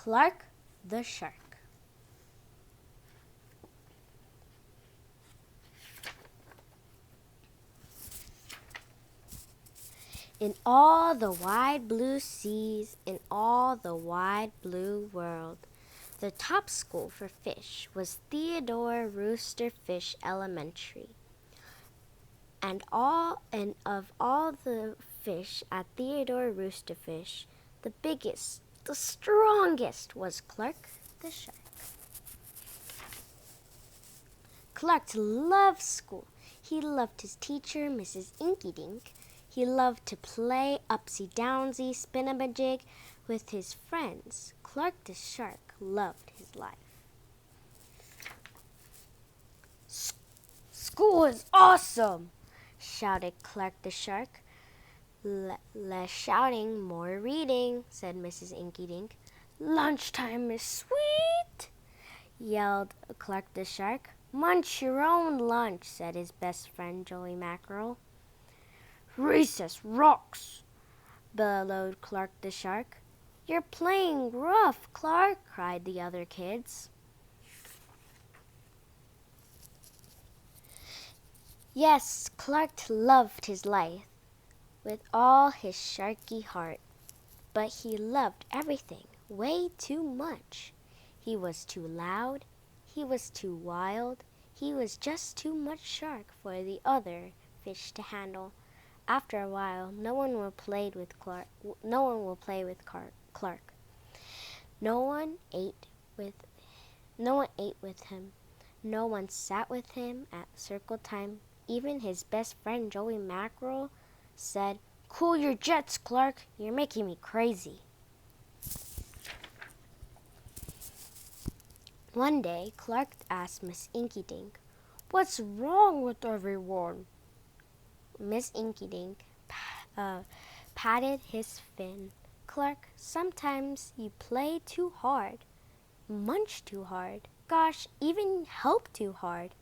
Clark the Shark. In all the wide blue seas, in all the wide blue world, the top school for fish was Theodore Rooster Fish Elementary. And of all the fish at Theodore Rooster Fish, the biggest, the strongest was Clark the Shark. Clark loved school. He loved his teacher, Mrs. Inky Dink. He loved to play upsy-downsy, spin-a-majig with his friends. Clark the Shark loved his life. School is awesome, shouted Clark the Shark. Less shouting, more reading, said Mrs. Inky Dink. Lunchtime is sweet, yelled Clark the Shark. Munch your own lunch, said his best friend Joey Mackerel. Recess rocks, bellowed Clark the Shark. You're playing rough, Clark, cried the other kids. Yes, Clark loved his life with all his sharky heart, but he loved everything way too much. He was too loud, he was too wild, he was just too much shark for the other fish to handle. After a while, no one will play with Clark. No one ate with him. No one sat with him at circle time. Even his best friend Joey Mackerel said, "Cool your jets, Clark. You're making me crazy." One day, Clark asked Miss Inky Dink, "What's wrong with everyone?" Miss Inky Dink patted his fin. "Clark, sometimes you play too hard, munch too hard, gosh, even help too hard."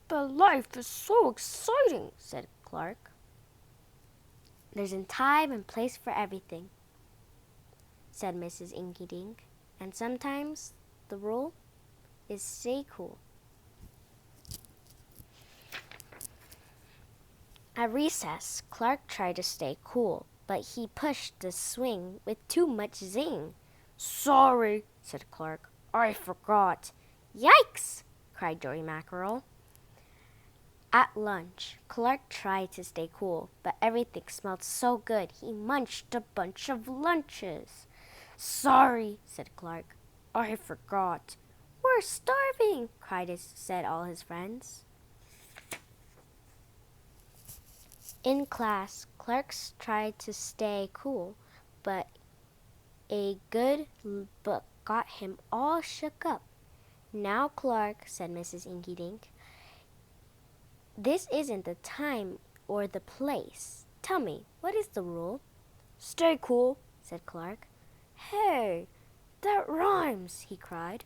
"But life is so exciting," said Clark. "There's a time and place for everything," said Mrs. Inky Dink. "And sometimes the rule is stay cool." At recess, Clark tried to stay cool, but he pushed the swing with too much zing. "Sorry," said Clark. "I forgot." "Yikes!" cried Joey Mackerel. At lunch, Clark tried to stay cool, but everything smelled so good he munched a bunch of lunches. "Sorry," said Clark. "I forgot." "We're starving," said all his friends. In class, Clark tried to stay cool, but a good book got him all shook up. "Now, Clark," said Mrs. Inky Dink, "this isn't the time or the place. Tell me, what is the rule?" "Stay cool," said Clark. "Hey, that rhymes," he cried.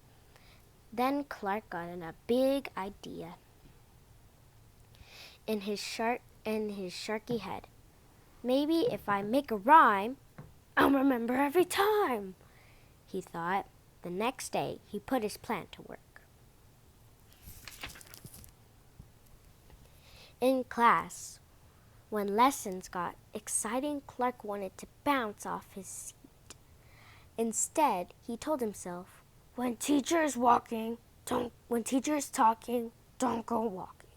Then Clark got a big idea in his sharky head. "Maybe if I make a rhyme, I'll remember every time," he thought. The next day, he put his plan to work. In class, when lessons got exciting, Clark wanted to bounce off his seat. Instead, he told himself, when teacher is talking, don't go walking."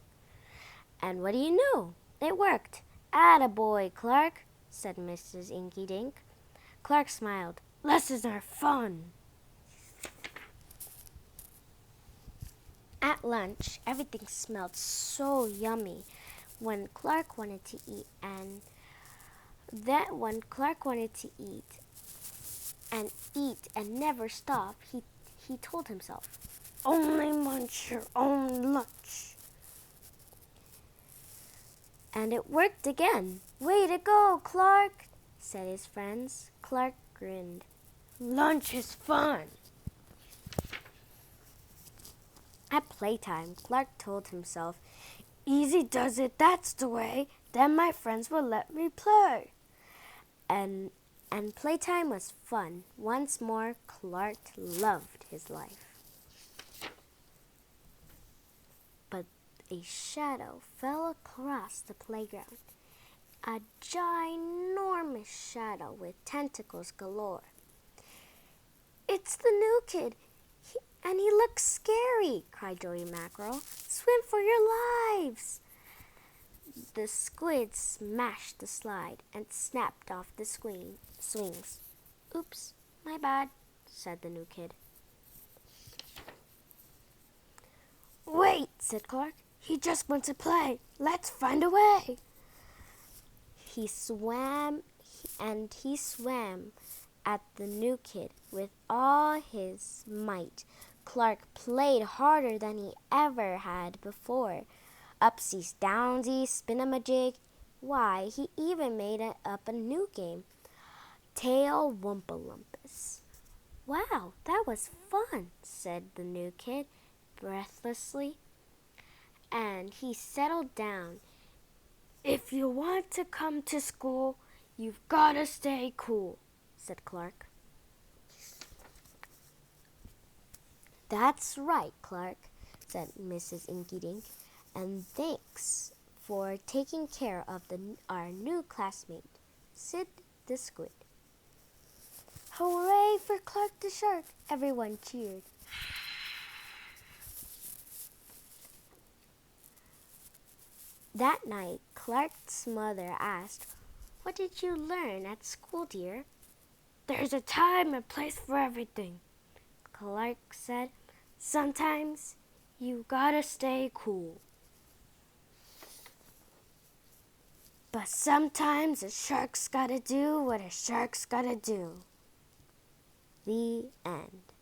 And what do you know? It worked. "Attaboy, Clark," said Mrs. Inky Dink. Clark smiled. "Lessons are fun." At lunch, everything smelled so yummy when Clark wanted to eat and never stop, he told himself, "Only munch your own lunch." And it worked again. "Way to go, Clark," said his friends. Clark grinned. "Lunch is fun." At playtime, Clark told himself, "Easy does it, that's the way. Then my friends will let me play." And and playtime was fun. Once more, Clark loved his life. But a shadow fell across the playground. A ginormous shadow with tentacles galore. "It's the new kid, and he looks scary," cried Joey Mackerel. "Swim for your lives!" The squid smashed the slide and snapped off the swings. "Oops, my bad," said the new kid. "Wait," said Clark. "He just wants to play. Let's find a way." He swam at the new kid with all his might. Clark played harder than he ever had before. Upsies, downsies, spin-a-ma-jig. Why, he even made up a new game. Tail Wumpa-Lumpus. "Wow, that was fun," said the new kid breathlessly. And he settled down. "If you want to come to school, you've got to stay cool," said Clark. "That's right, Clark," said Mrs. Inkydink. "And thanks for taking care of our new classmate, Sid the Squid." "Hooray for Clark the Shark!" everyone cheered. That night, Clark's mother asked, "What did you learn at school, dear?" "There's a time and place for everything," Clark said. "Sometimes you gotta stay cool. But sometimes a shark's gotta do what a shark's gotta do." The end.